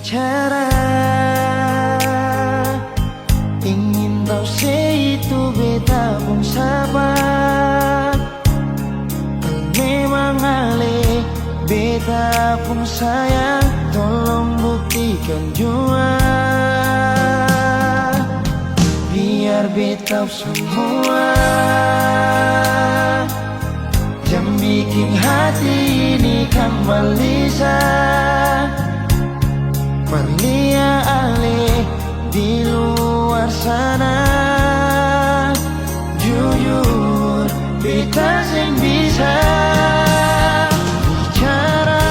bicara, ingin tahu itu beta pun sabar. Kalau memang ale beta pun sayang, tolong buktikan jua, biar beta semua jangan bikin hati ini kembali Perlia ale di luar sana. Jujur beta sing bisa bicara,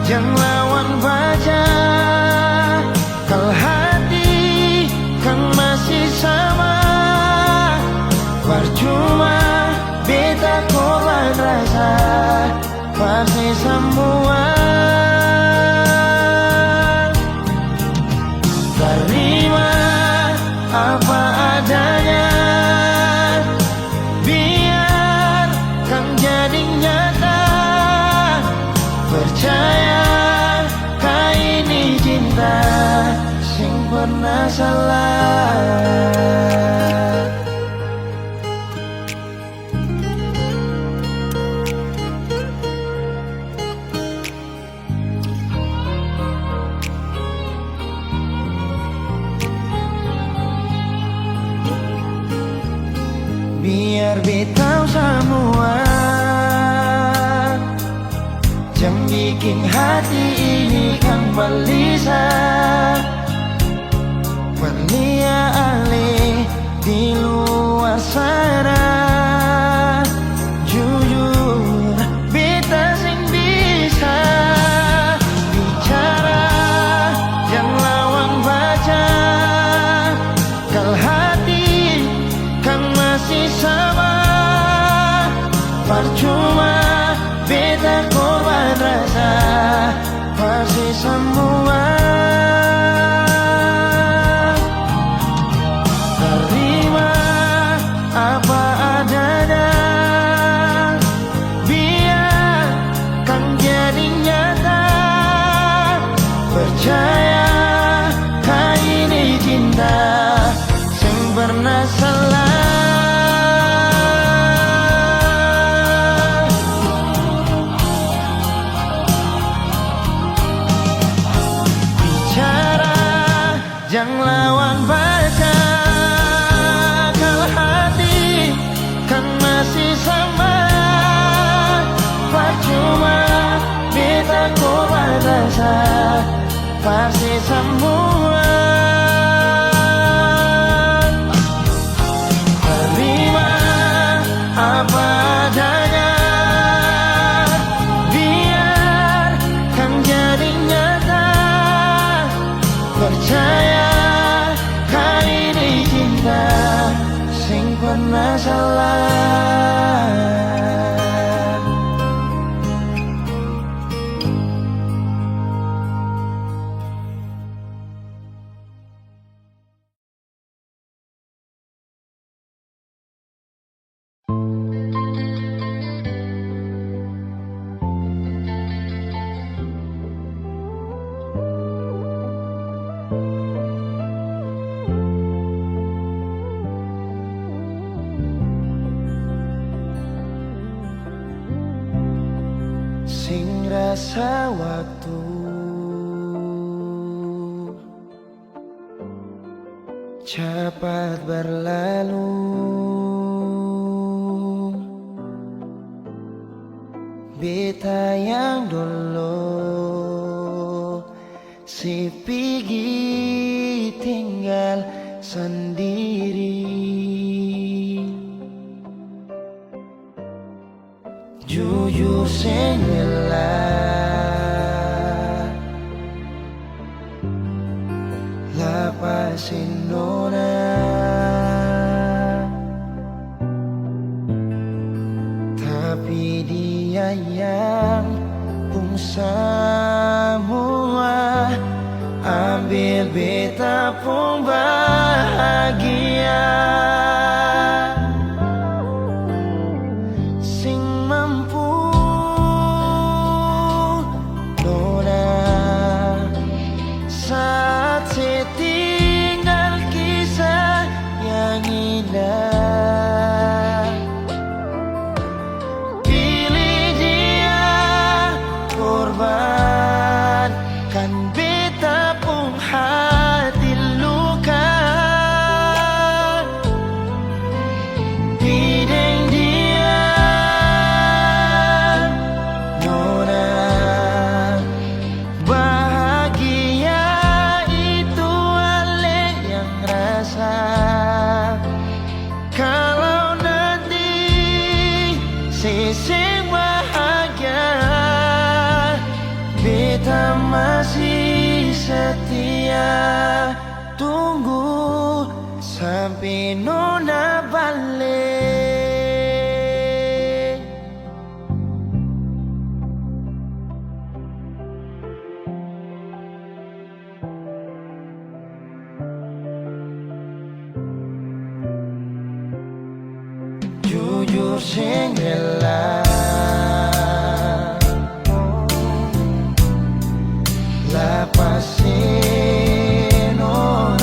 jangan lawan baca. Kalau hati kan masih sama, percuma beta korban rasa pasti semua. Terima apa adanya, biar kan jadi nyata. Percaya kau ini cinta sing pernah salah. Biar beta semua jangan bikin hati ini kembali Perlia ale di luar sana. Jujur beta sing bisa bicara, jangan lawan baca. Kalau hati kan masih sama, percuma beta korban rasa pasti semua. Terima apa adanya, biar kan jadi nyata. Percaya kau ini cinta sing pernah salah. Jangan lawan baca, kalau hati kan masih sama. Percuma beta korban rasa pasti semua. Terima apa adanya, biar kan jadi nyata. Percaya kau ini cinta sing pernah salah. Sing rasa waktu cepat berlalu, beta yang dulu si pergi tinggal sendiri. Jujur sengelah lapasin nona, tapi dia yang pun semua ambil beta pun bahagia. sisi bahagia. Beta masih setia, tunggu sampai nona balik. Jujur sing rela lepasin orang,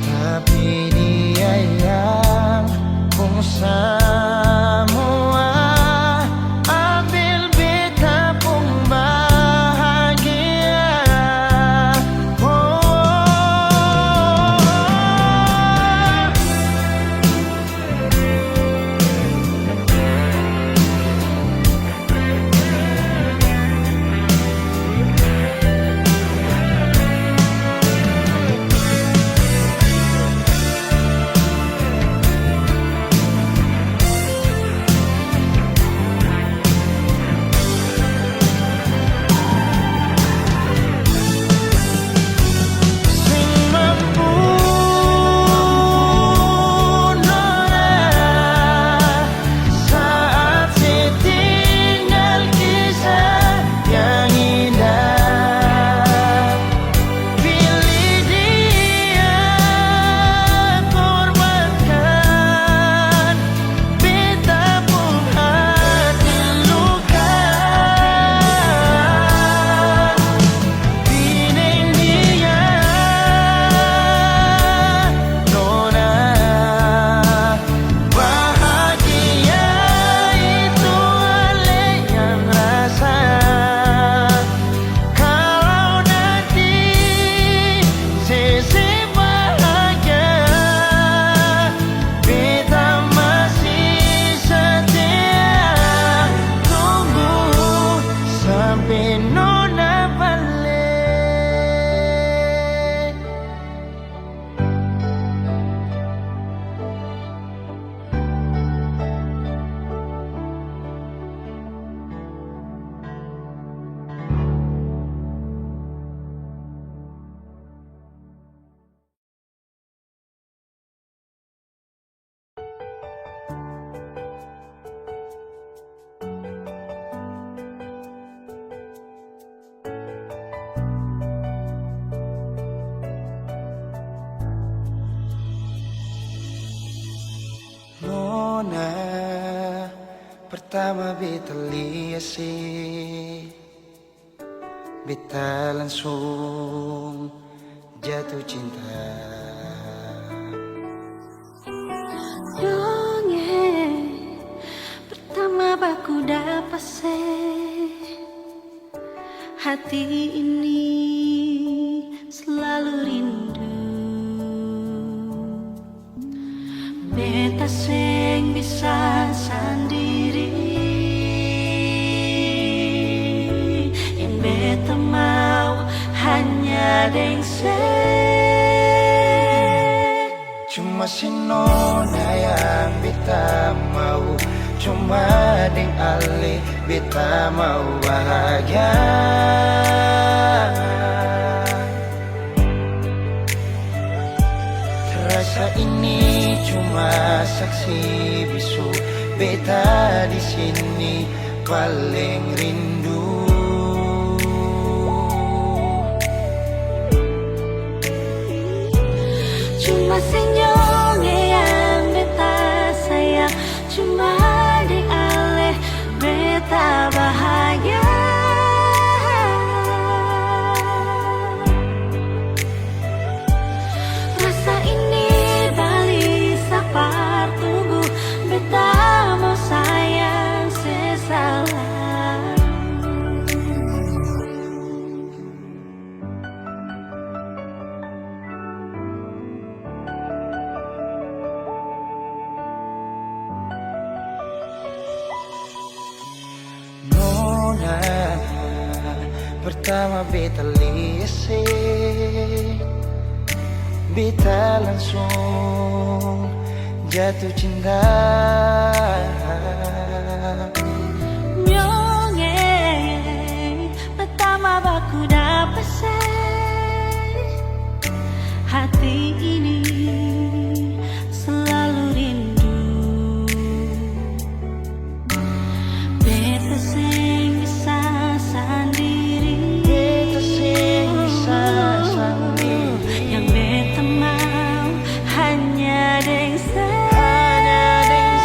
tapi dia yang pun semua ambil beta pun bahagia. Pertama beta lihat sih, beta langsung jatuh cinta. Dongeng pertama baku dapat hati ini selalu rindu. Beta sing bisa sendiri, yang beta mau hanya dengse. Cuma si nona yang beta mau, cuma deng ale beta mau bahagia. Terasa ini cuma saksi bisu, beta di sini paling rindu. Cuma senyum yang beta sayang, cuma di aleh beta bahagia. Rasa ini balik sapar tunggu, beta mau sayang sesalah. Pertama beta lihat, beta langsung jatuh cinta. Nyonge pertama baku dapat hati ini selalu rindu. Beta sing bisa sendiri, Beta sing bisa sendiri. yang beta mau hanya deng Hanya deng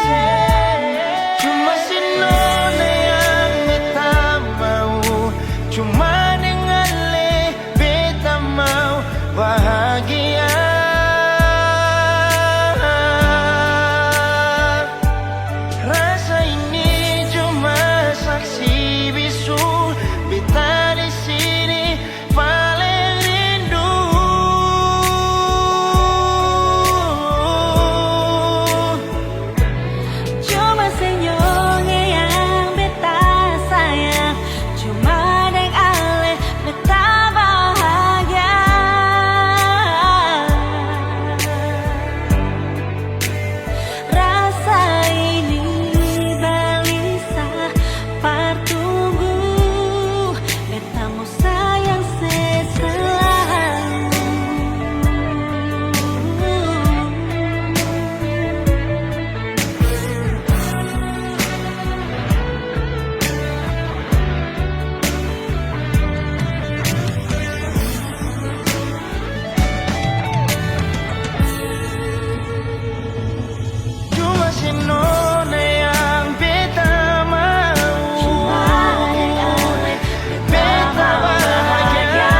cuma si nona yang beta mau, cuma dengan le beta mau bahagia. Rasa ini cuma saksi bisu, beta di sini paling rindu. cuma senyumnya yang beta sayang, cuma deng ale beta bahagia. Rasa ini balisa partunggu, beta mau sayang selalu. Cuma si nona yang beta mau, Cuma deng ale beta bahagia.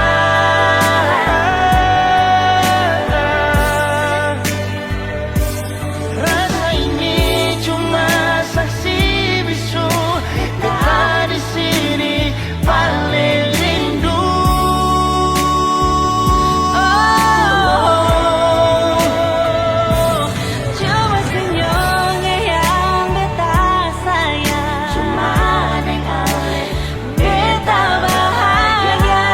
Rasa ini cuma saksi bisu, beta di sini paling rindu. Cuma senyumnya yang beta sayang, cuma deng ale beta bahagia.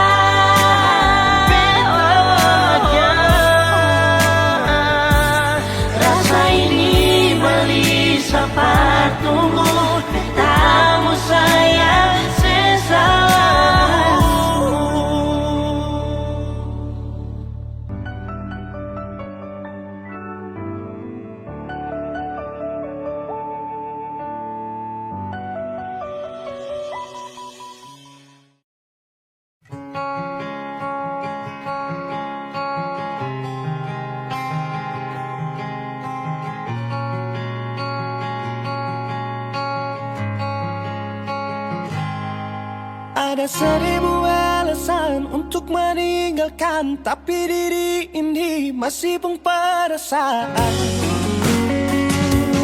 Rasa ini balisa partunggu, beta mau sayang selalu. Ada seribu alasan untuk meninggalkan, tapi diri ini masih pun perasaan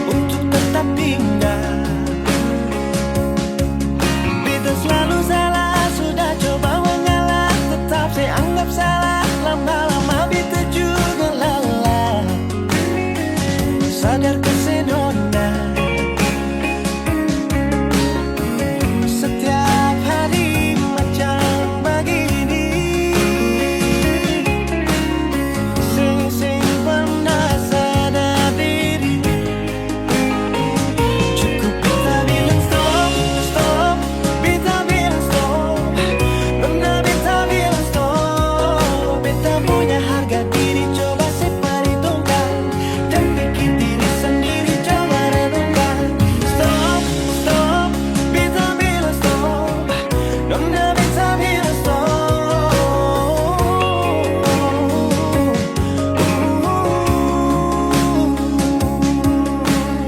untuk tetap tinggal. Beta selalu salah, sudah coba mengalah, tetap saya anggap salah. Lama-lama beta juga lelah. Sadar kesenona setiap hari macam begini. Sing pernah sadar diri, cukup beta bilang stop, stop. Beta bilang stop, nona beta bilang stop. Beta punya harga diri, coba saya perhitungkan dan bikin diri sendiri coba renungkan. Stop, stop. Beta bilang stop, nona beta bilang stop.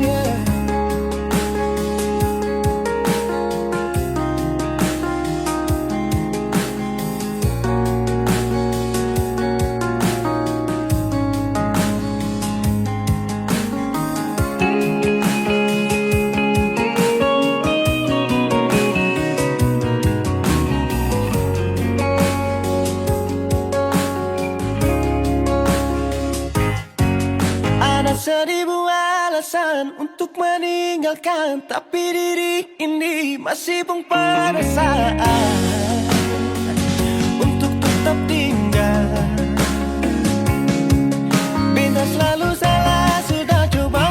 Yeah. Ada seribu alasan untuk meninggalkan, tapi diri ini masih pun perasaan untuk tetap tinggal. Beta selalu salah, sudah coba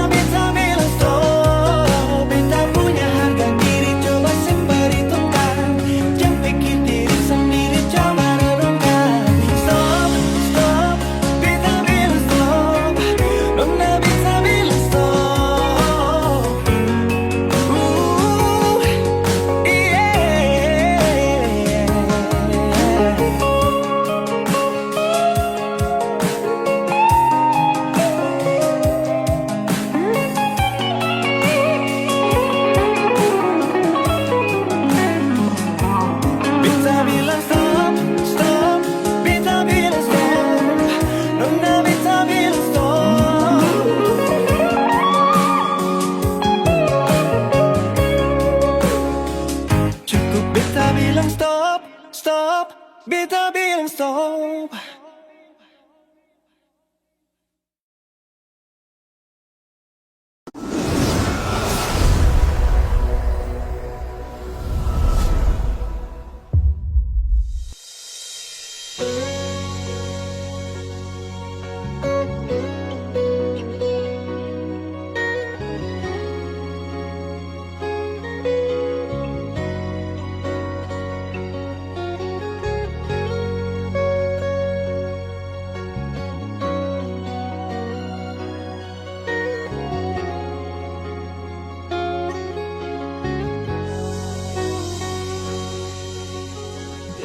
beta bilang stop. Beta punya harga diri, coba seperhitungkan. Jangan pikir diri sendiri, coba renungkan. Stop, stop, beta bilang stop. Nona beta bilang stop. Beta bilang stop, stop. Beta bilang stop. Nona beta bilang stop. Cukup beta bilang stop, stop. Beta bilang stop.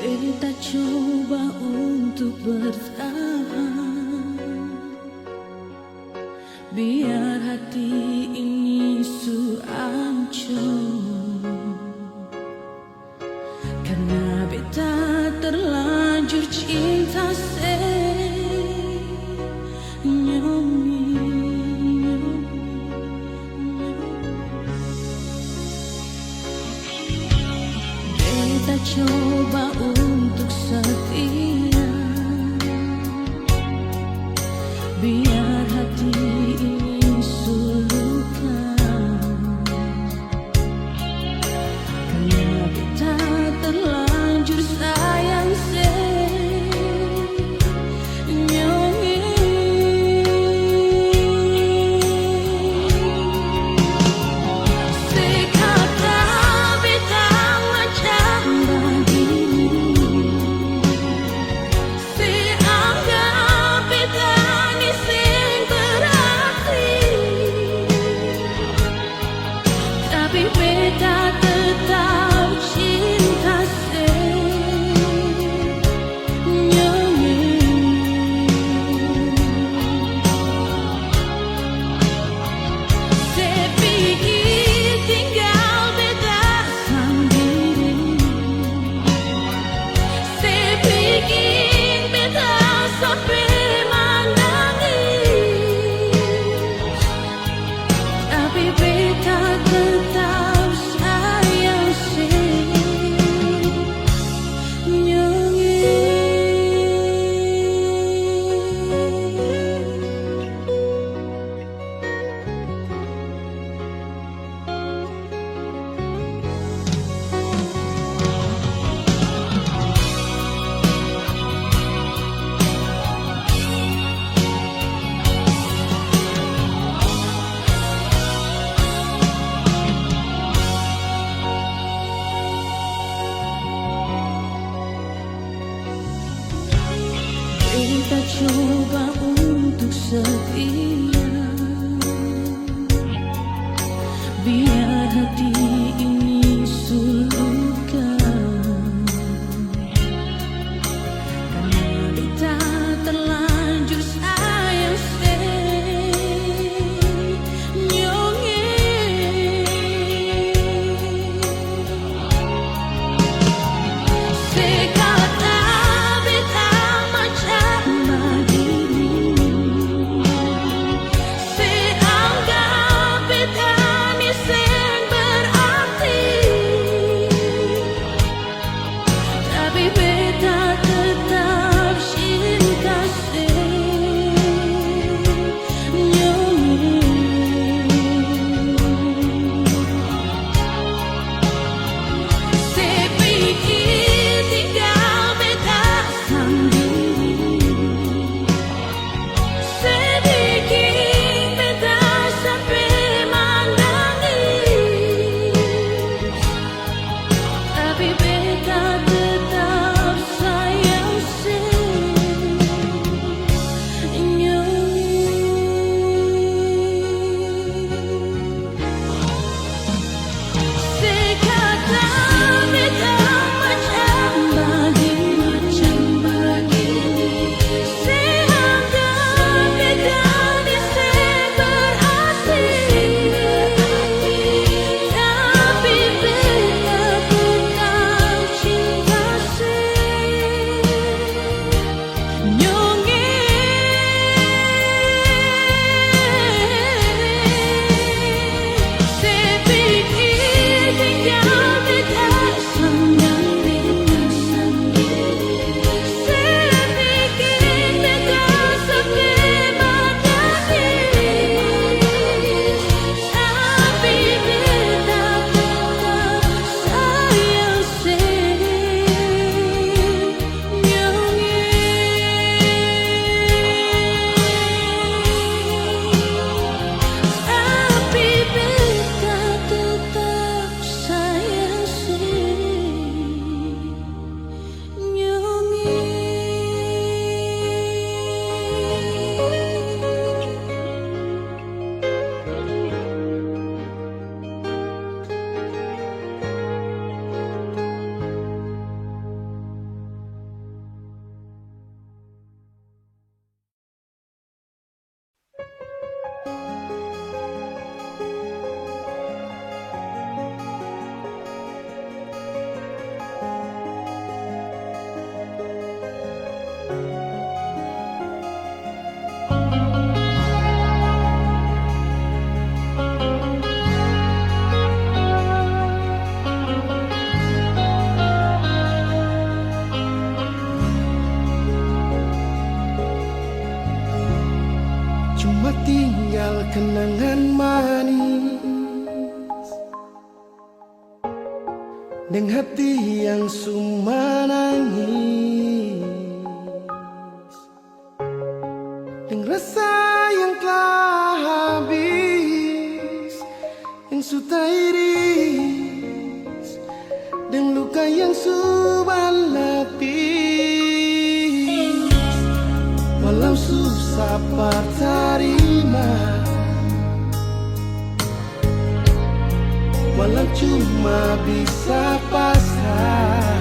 Beta coba untuk bertahan, biar hati ini hancur. Karena beta terlanjur cinta Beta coba untuk setia, biar hati ini sulukan. Karena beta terlanjur sayang Beta coba untuk setia, biar hati ini sulukan. Karena beta terlanjur sayang dengan hati yang suma nangis, dengan rasa yang telah habis, yang sudah iris, dan luka yang sudah lapis. Walau susah terima, walau cuma bisa pasrah,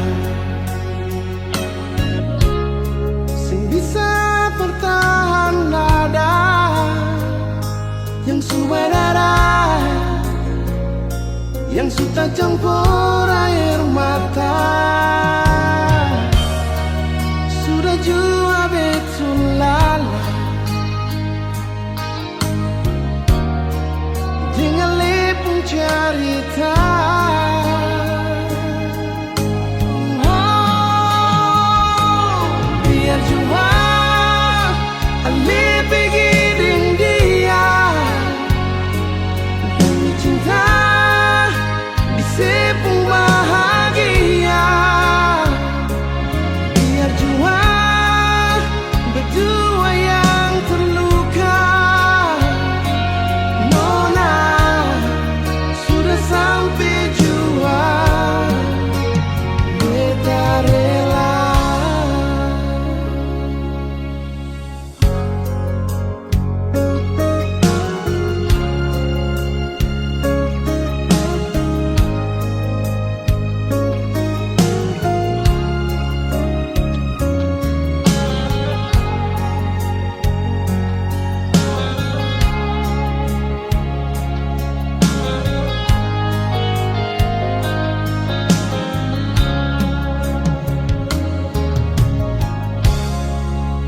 sing bisa bertahan nada yang sudah darah, yang sudah campur air mata, sudah jua betul lala dengan lepung cerita. Biar jua Ale pergi dengan dia demi cinta di sepung bahagia. Biar jua berdua yang terluka, Nona sudah sampai jua, beta rela.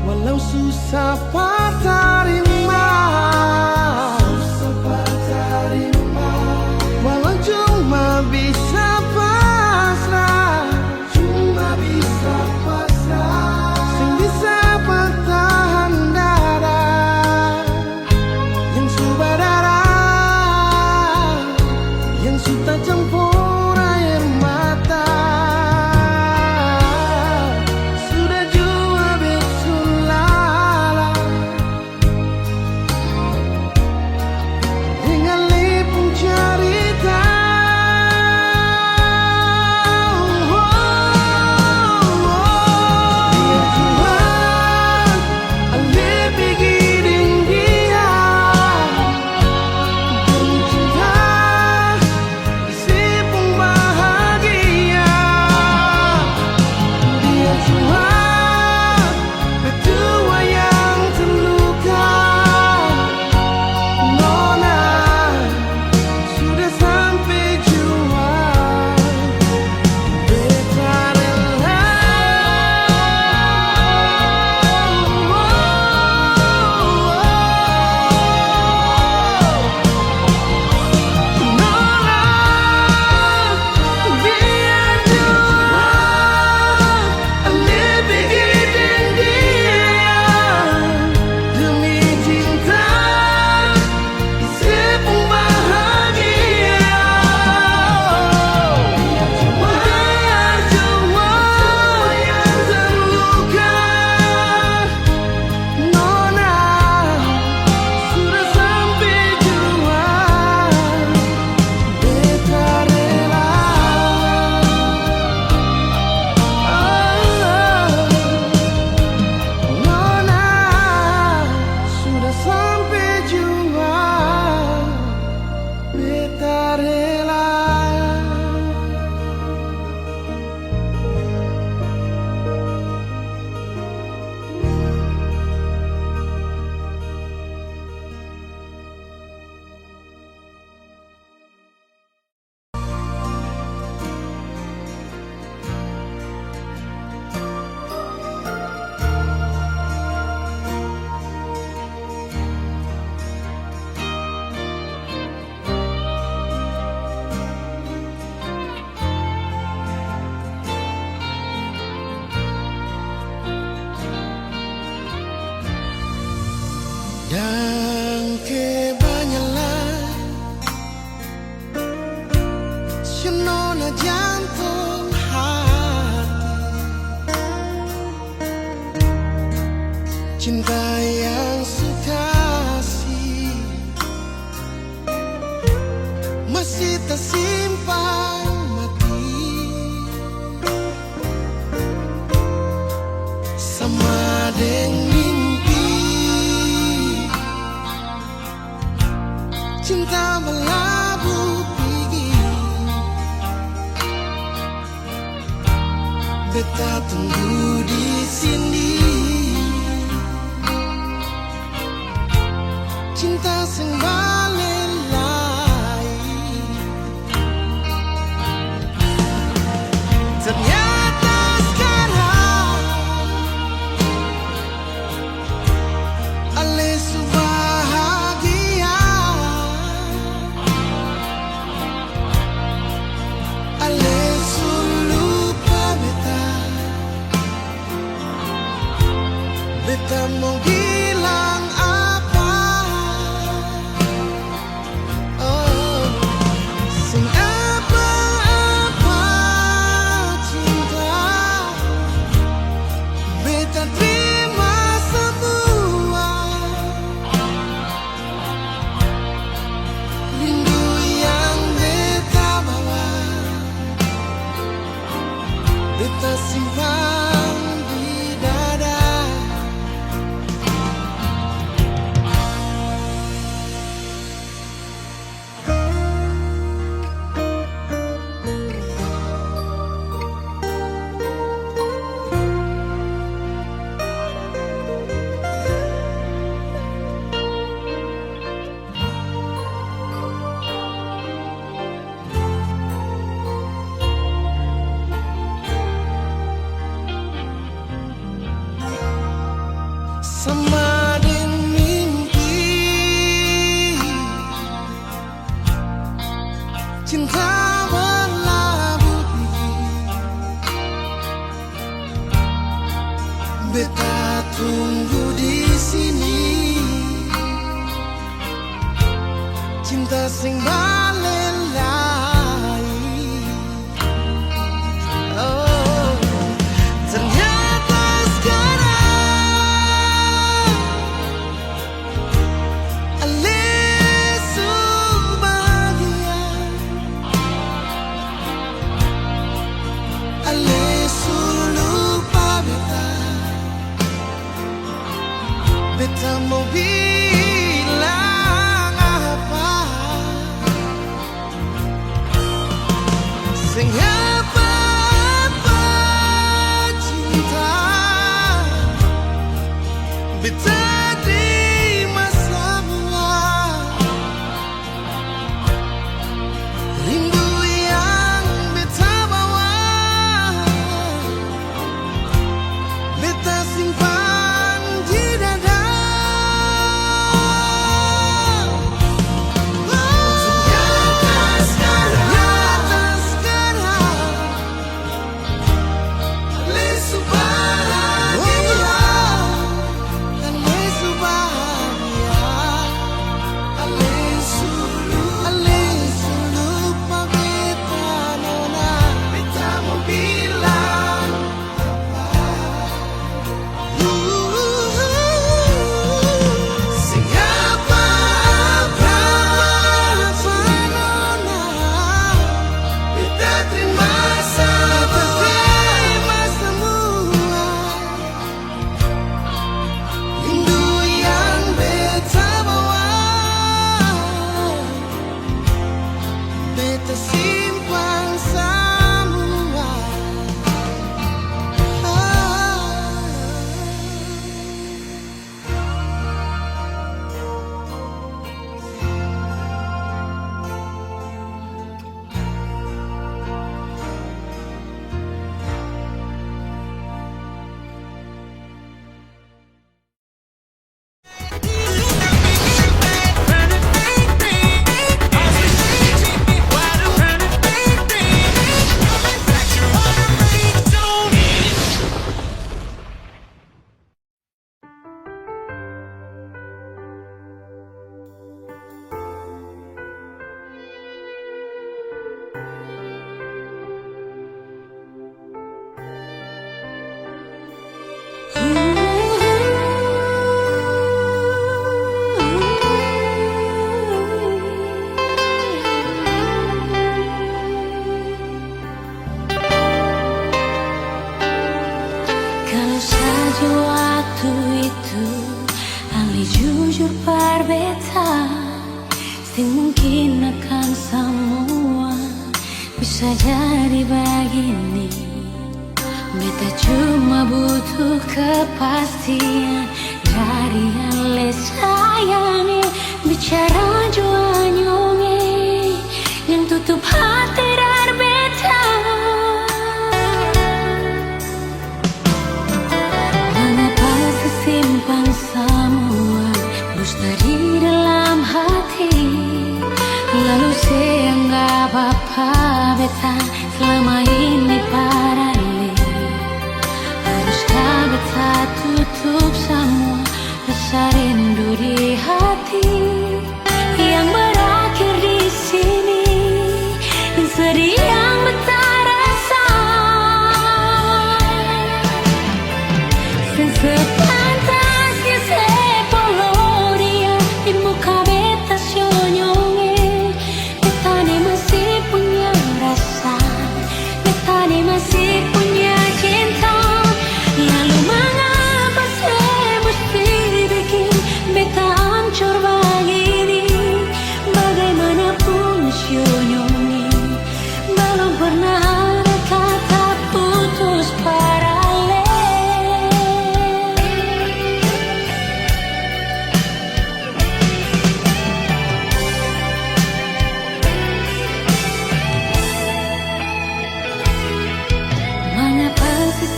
Walau susah terima, walau cuma bisa pasrah, sing bisa bertahan dada yang sudah darah, yang sudah campur air mata, sudah jua betul lala dengan lepung cerita. Biar jua Ale pergi dengan dia demi cinta di sepung bahagia. Biar jua berdua yang terluka, Nona sudah sampai jua, beta rela. Nona, biar jua Ale pergi dengan dia demi cinta di sepung bahagia. Biar jua yang terluka, Nona sudah sampai jua, beta rela. Nona sudah sampai jua, beta rela. Dan kebanyakan si nona jantung beta simpan mati sama deng mimpi cinta melabuh pergi. Beta tunggu di sini, cinta sing balelai. Ternyata sekarang ale su bahagia, ale su lupa beta. Beta mau bilang apa? Oh, sing apa-apa cinta. Beta terima semua. Rindu yang beta bawa, beta simpan di dada. Sama deng mimpi cinta berlabuh pergi. Beta tunggu di sini, cinta sing balelai. Oh, ternyata sekarang ale su bahagia, ale su lupa beta. Beta mau bilang apa? mungkin akan semua bisa jadi begini. Beta cuma butuh kepastian dari yang le sayangi. Bicara jua nyonge yang tutup hati dar beta. Mengapa sesimpan semua dusta di dalam hati, lalu seanggap apa beta selama ini paralel. Haruskah beta tutup semua rasa rindu di hati yang berakhir di sini, dan sedih yang beta rasa. Sepantasnya sepuluh dia di muka beta senyonge. Beta ni masih punya rasa, beta ni masih punya cinta. Lalu mengapa saya mesti bikin beta hancur begini? Bagaimanapun senyonge, belum pernah ada kata putus paralel. Mengapa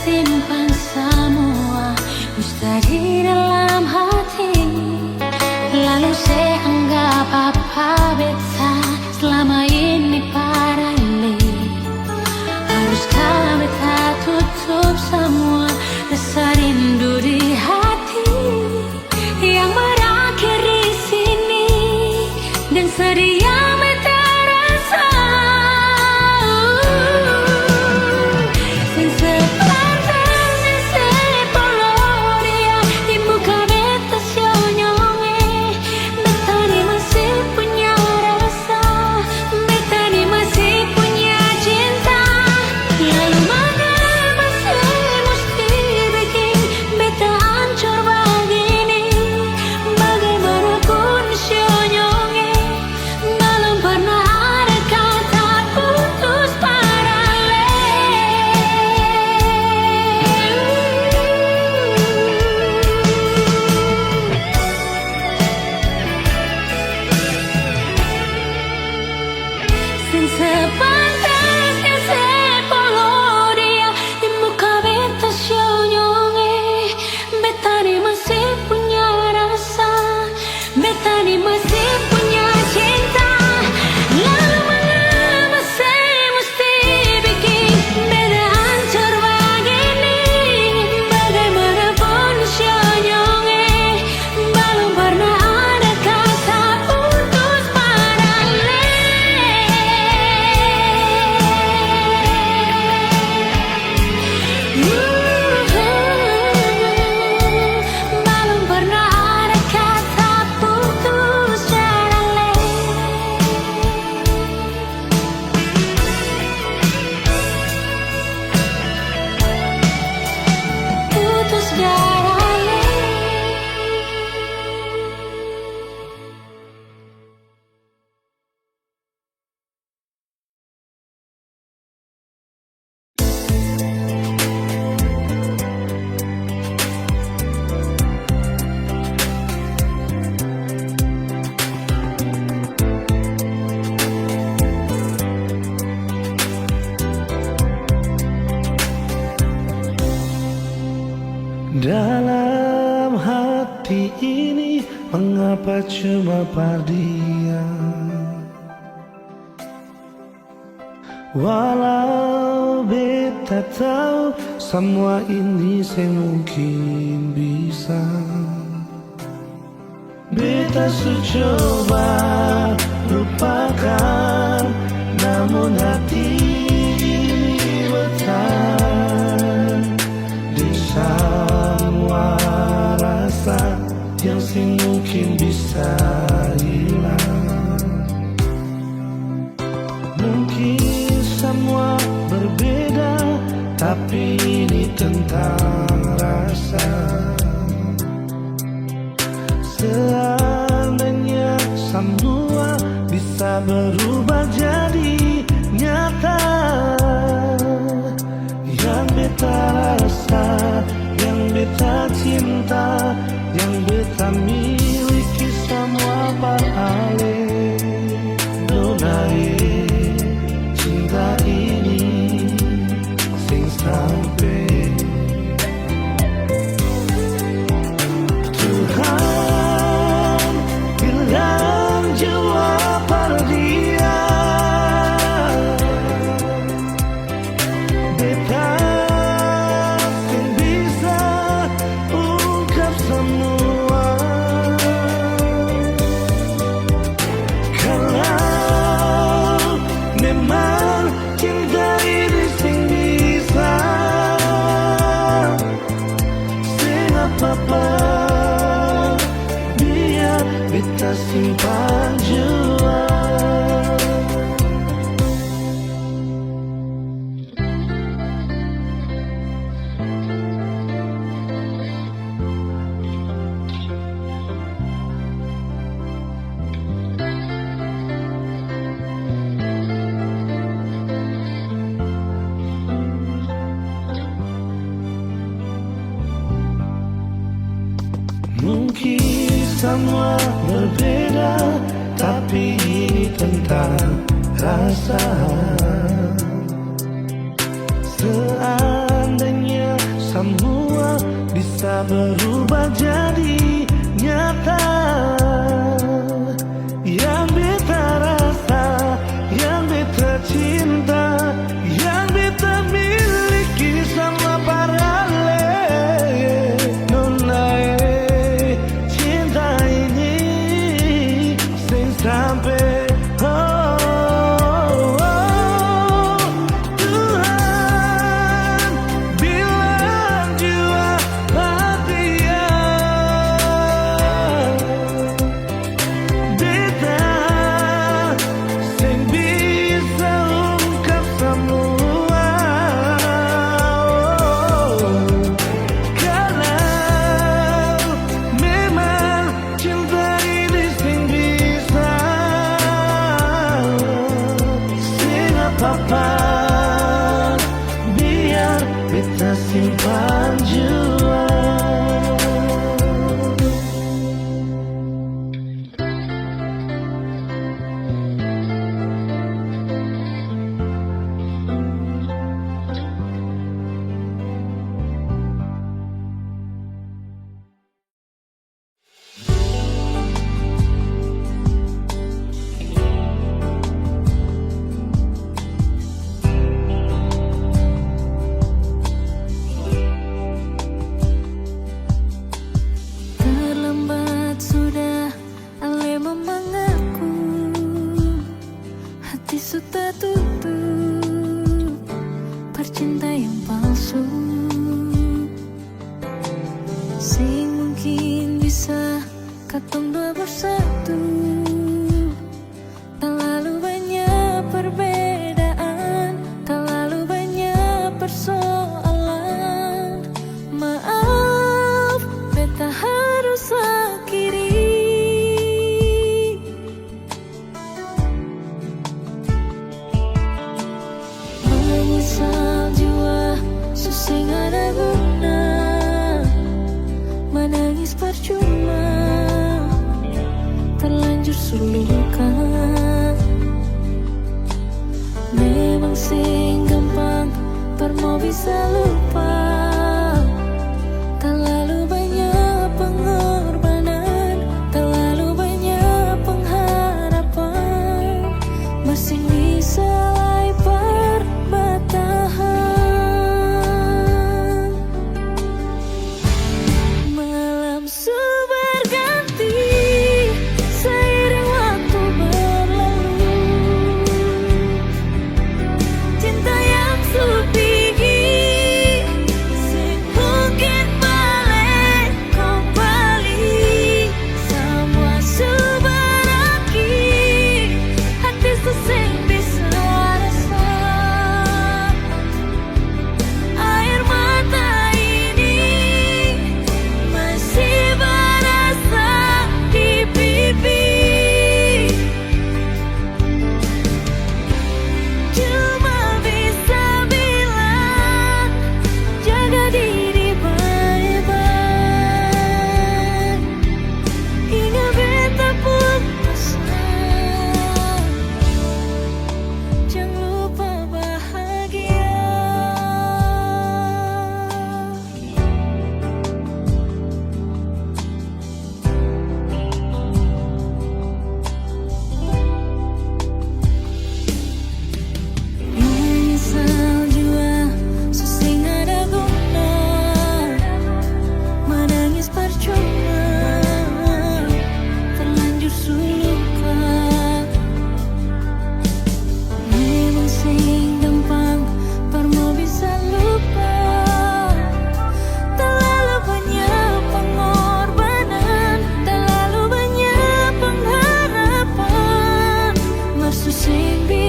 simpan semua dusta di dalam hati, lalu saya anggap apa beta selama ini paralel. Haruskah beta tutup semua rasa rindu di hati yang berakhir di sini, dan sedih yang beta rasa. Sepantasnya sepuluh dia di muka beta senyonge. Beta ni masih punya rasa, beta ni masih punya cinta. Lalu mengapa saya mesti bikin beta hancur begini? Bagaimanapun senyonge, belum pernah ada kata putus paralel. Sepantasnya sepuluh dia di muka beta senyonge. Beta ni masih punya rasa, beta ni masih punya cinta. Lalu mengapa saya mesti bikin beta hancur begini? Bagaimanapun senyonge, belum pernah ada kata putus paralel. Belum pernah ada kata putus paralel. Putus paralel. Dalam hati ini mengapa cuma pardian? Walau beta tahu semua ini saya mungkin bisa. Beta coba lupakan, namun hati ini bertahan di semua rasa yang mungkin bisa hilang. Mungkin semua berbeda, tapi ini tentang rasa. Seandainya semua bisa bisa berubah jadi nyata. Yang beta rasa, yang beta cinta, yang beta miliki semua parale. Donai cinta ini sing sampai Tuhan bilang jiwa pada dia. Beta sing bisa ungkap semua. Kalau memang cinta ini sing bisa, sing apa-apa biar beta simpan jua. Mungkin semua berbeda, tapi ini tentang rasa. Seandainya semua bisa berubah jadi nyata. Yang beta rasa, yang beta cinta, yang beta miliki sama parale. Nona cinta ini sing sampai Tuhan bilang jiwa dia. Beta sing bisa ungkap semua. Kalau memang cinta ini sing bisa, sing apa-apa biar beta simpan jua. Terlambat sudah ale memangaku, hati sudah tutup, percinta yang palsu. Sing mungkin bisa katong dua bersatu. Terlalu banyak perbedaan, terlalu banyak persoalan. Maaf, beta harus akhiri. Menyesal jua susah ada guna, menangis percuma, terlanjur suluka. Memang sing gampang permo bisa lupa. Terlalu banyak pengorbanan, terlalu banyak pengharapan, masih bisa lai perbatahan. Malam berganti seiring waktu berlalu. Cinta yang tinggi mungkin balik kembali. Semua berakhir, hati sesing bisa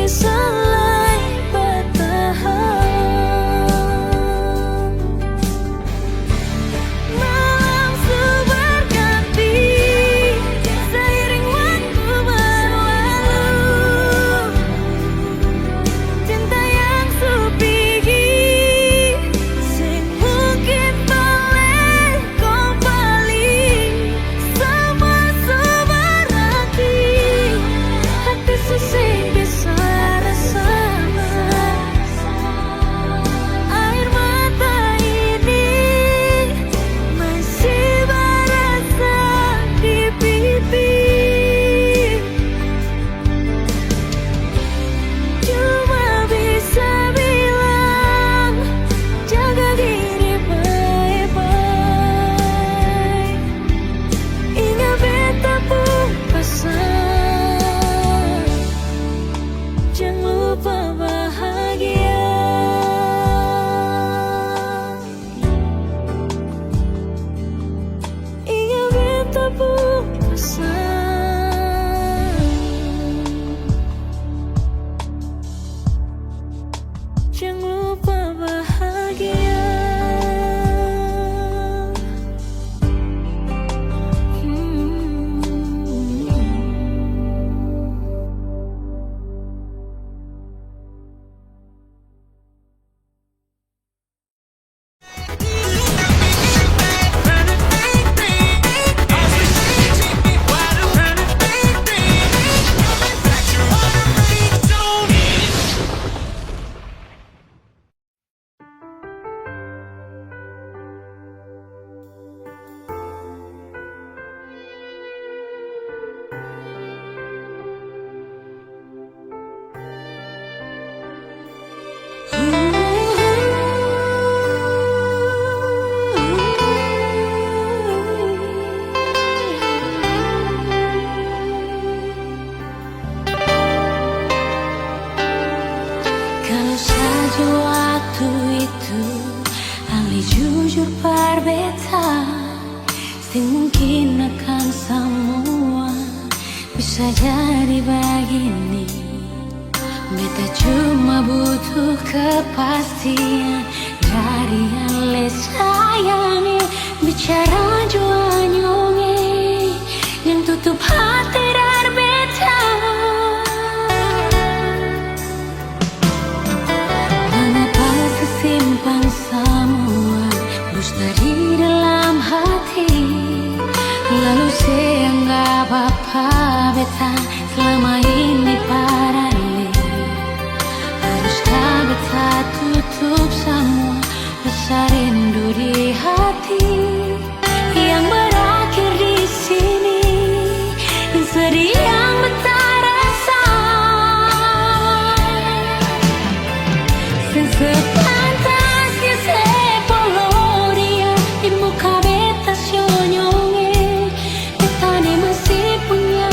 selai bertahan. Malam berganti seiring waktu berlalu. Cinta yang sepi sing mungkin boleh kembali. Semua seberarti hati sesing bisa rasa. Air mata ini masih berasa di pipi. Cuma bisa bilang jaga diri baik-baik. Ingat beta pun pesan, jangan lupa bahagia. Ingat beta pun pesan, jangan lupa bahagia. Kalau saja waktu itu Ali jujur berbeta, sing mungkin akan semua bisa jadi begini. Beta cuma butuh kepastian dari Ale sayangi. Bicara jua nyonge yang tutup hati dari beta. Mengapa sesimpan semua dusta di dalam hati? Lalu seanggap apa beta selama ini parali? Haruskah beta tutup semua rasa rindu di hati yang berakhir di sini, yang sedih yang beta rasa. Sepantasnya sepuluh dia di muka beta senyonge. Beta ni masih punya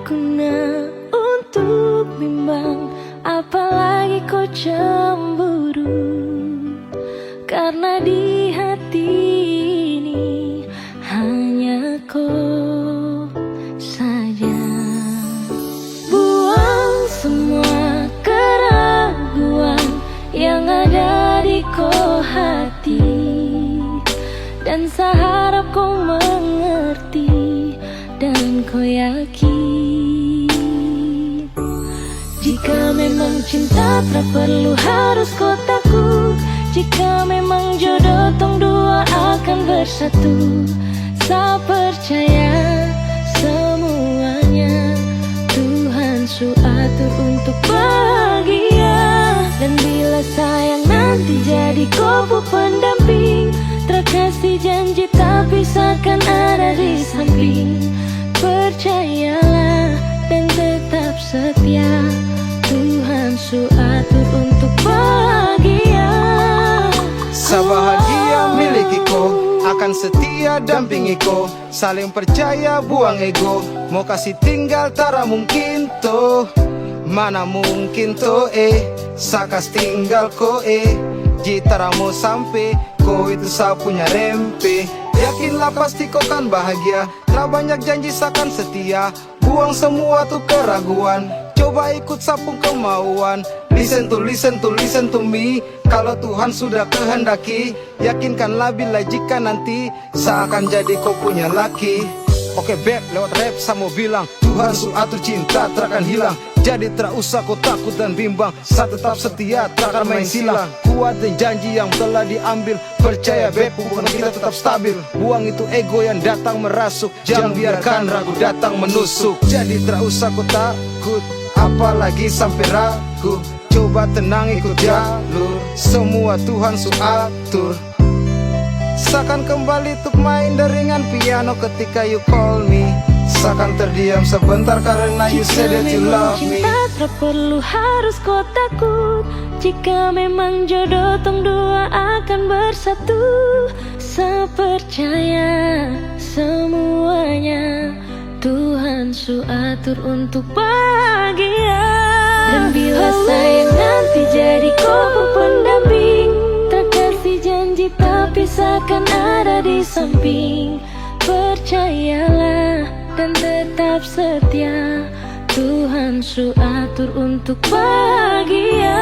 berguna untuk bimbang, apalagi kau cemburu. Karena di hati ini hanya kau saja. Buang semua keraguan yang ada di kau hati, dan saya harap kau mengerti dan kau yakin. Jika memang cinta tak perlu harus kau takut, jika memang jodoh tong dua akan bersatu. Saya percaya semuanya Tuhan su atur untuk bahagia. Dan bila sayang nanti jadi kau pendamping, terkasih janji tapi seakan ada di samping. Percayalah dan tetap setia, Tuhan su atur untuk bahagia. Sabahagia miliki ko, akan setia dampingi ko, saling percaya buang ego. Mau kasih tinggal tara mungkin to, mana mungkin to sakas tinggal ko jitara mau sampai ko itu saya punya rempe. Yakinlah pasti kau kan bahagia, tak banyak janji sakan setia. Buang semua tuh keraguan, coba ikut sapung kemauan. Listen to me. Kalau Tuhan sudah kehendaki, yakinkanlah bila jika nanti seakan jadi kau punya laki. Oke beb, lewat rap saya mau bilang, Tuhan su atur cinta terakan hilang. Jadi tak usah kau takut dan bimbang, saya tetap setia terakan main silang. Kuat dan janji yang telah diambil, percaya beb hubungan kita tetap stabil. Buang itu ego yang datang merasuk, jangan biarkan ragu datang menusuk. Jadi tak usah kau takut, apalagi sampai ragu. Coba tenang ikut jalur, semua Tuhan su atur. Seakan kembali untuk main deringan piano ketika you call me. Seakan terdiam sebentar karena you said that you love me. Cinta tak perlu harus kau takut, jika memang jodoh tong dua akan bersatu. Saya percaya semuanya Tuhan su atur untuk bahagia. Dan bila sayang nanti jadi kau pendamping, terkasih janji tapi seakan ada di samping. Percayalah dan tetap setia, Tuhan su atur untuk bahagia.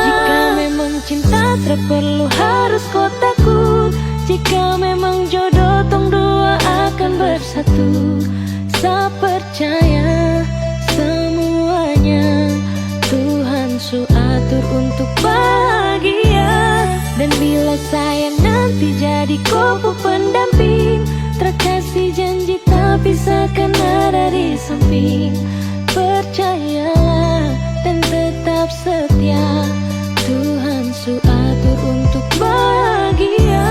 Jika memang cinta tak perlu harus kau takut, jika memang jodoh tong dua akan bersatu. Saya percaya semuanya Tuhan su atur untuk bahagia. Dan bila sayang nanti jadi kau pendamping, terkasih janji tapi seakan ada di samping. Percayalah dan tetap setia, Tuhan su atur untuk bahagia.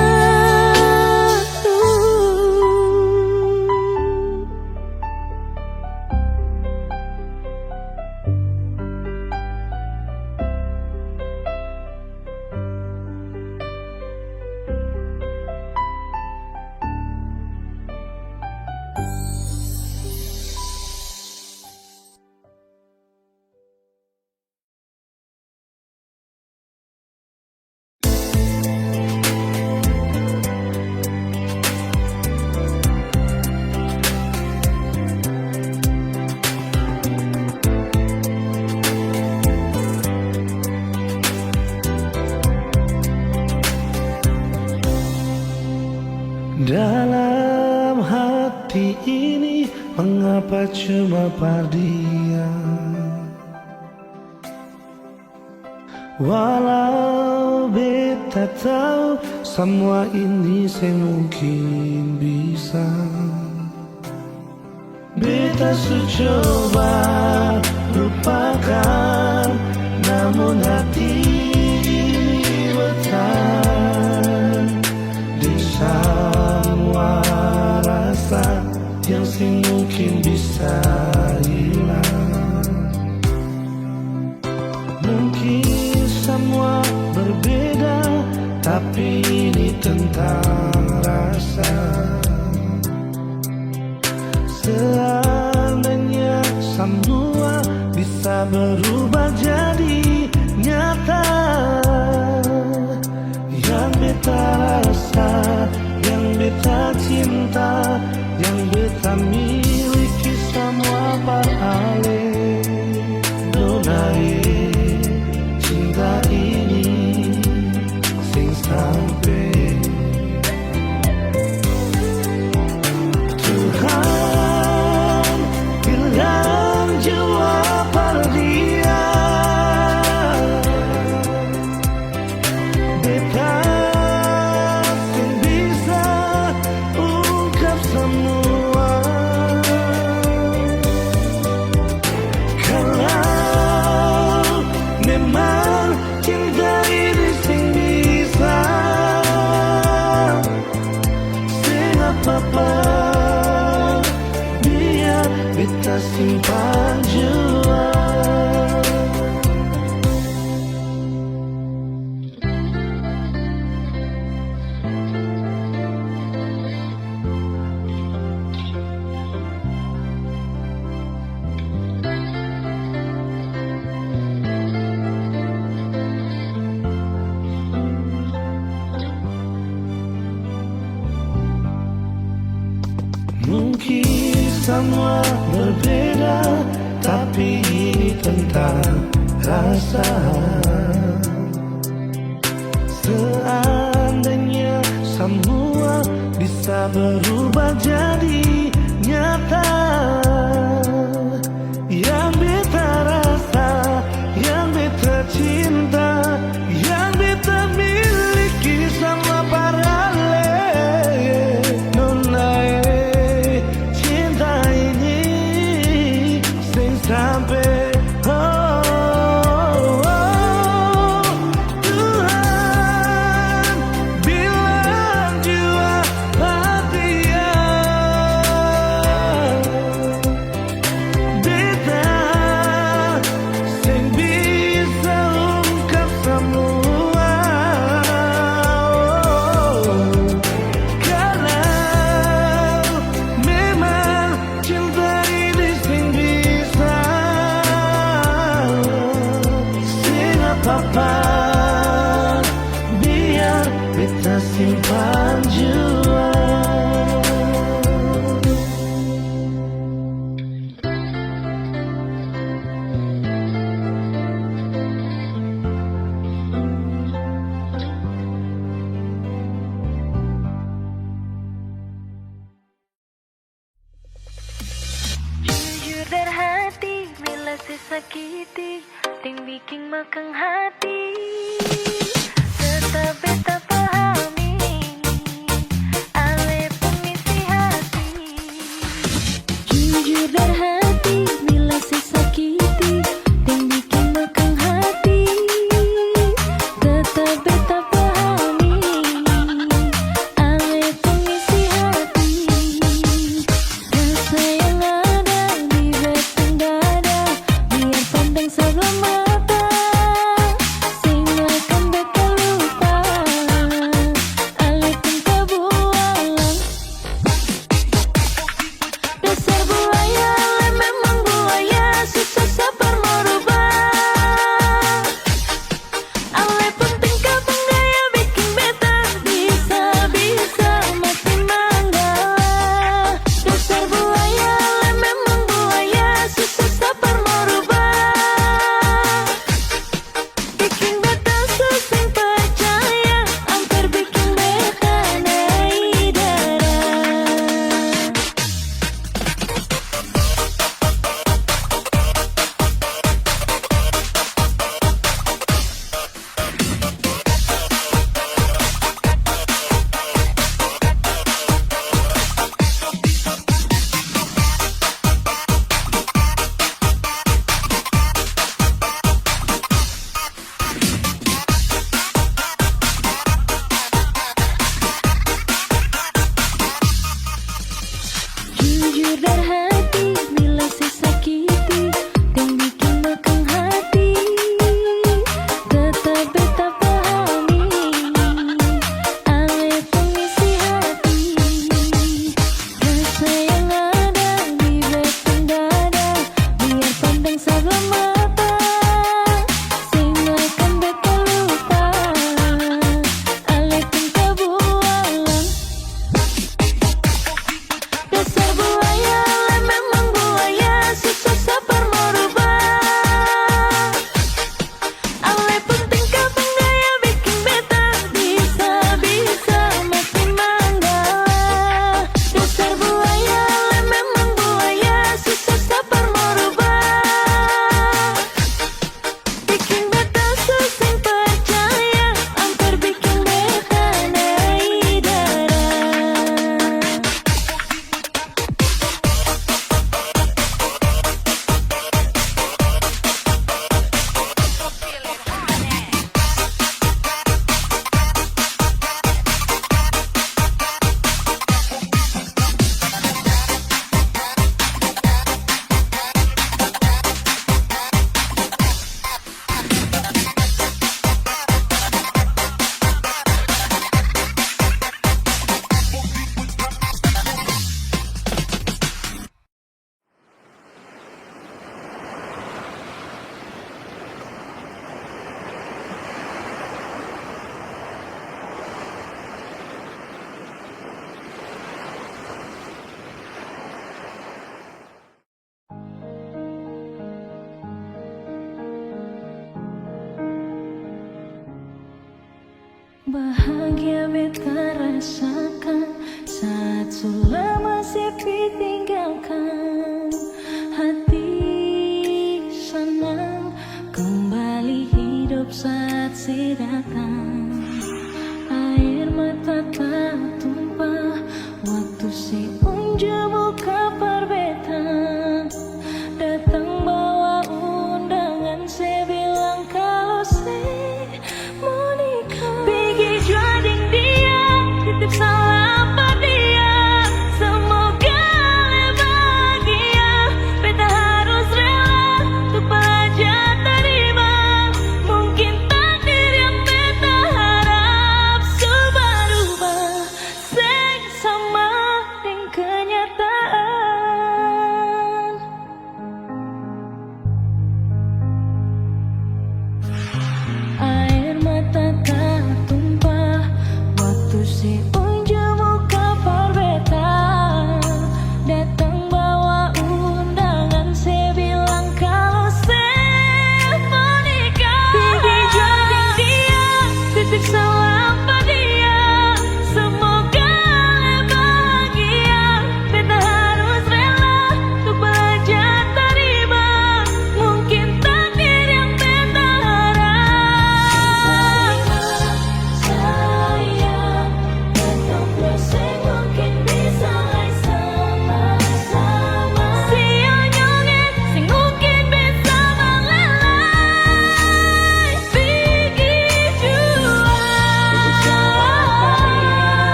Dalam hati ini mengapa cuma perdiam, walau beta tahu semua ini semungkin bisa. Beta su coba lupakan, namun hati ini bertahan di semua rasa yang mungkin bisa hilang. Mungkin semua berbeda, tapi ini tentang rasa. Seandainya bisa berubah jadi nyata. Yang beta rasa, yang beta cinta, yang beta miliki semua beralih. Donai cinta ini sing sampai Tuhan bilang jawab pada dia. Beta sing bisa ungkap semua. Kalau memang cinta ini sing bisa, sing apa-apa biar beta simpan jua. Mungkin semua berbeda, tapi ini tentang rasa. Seandainya semua bisa berubah jadi nyata. Yang beta rasa, yang beta cinta, yang beta miliki semua paralel. Nona cinta ini sing sampai Tuhan bilang jua hati beta sing bisa ungkap semua. Kalau memang cinta ini sing bisa, sing apa-apa biar beta simpan jua. Jujur dari hati, bila sesakiti, ting bikin makang hati. Tetap beta pahami, ale pengisi hati. Jujur dari hati, bila sesakiti, ting bikin makang hati. Tetap beta pahami, ale pengisi hati. Rasa yang ada di batang dada, biar pandang sebelah mata, sing akan beta lupa, ale pun kebualan. Dasar buaya, ale memang buaya, susah sabar merubah. Ale pun tingkah penggaya bikin beta bisa-bisa mati manggala. Dasar buaya, ale memang buaya, susah sabar merubah. Bikin beta susah percaya, hampir bikin beta naik darah. Jujur dari hati, bila sesakiti, ting bikin makang hati. Tetap beta pahami, ale pengisi hati. Rasa yang ada di batang dada, biar pandang sebelah mata, Bahagia beta rasakan saat sudah masih ditinggalkan. Hati senang kembali hidup saat si datang. Air mata tak tumpah waktu si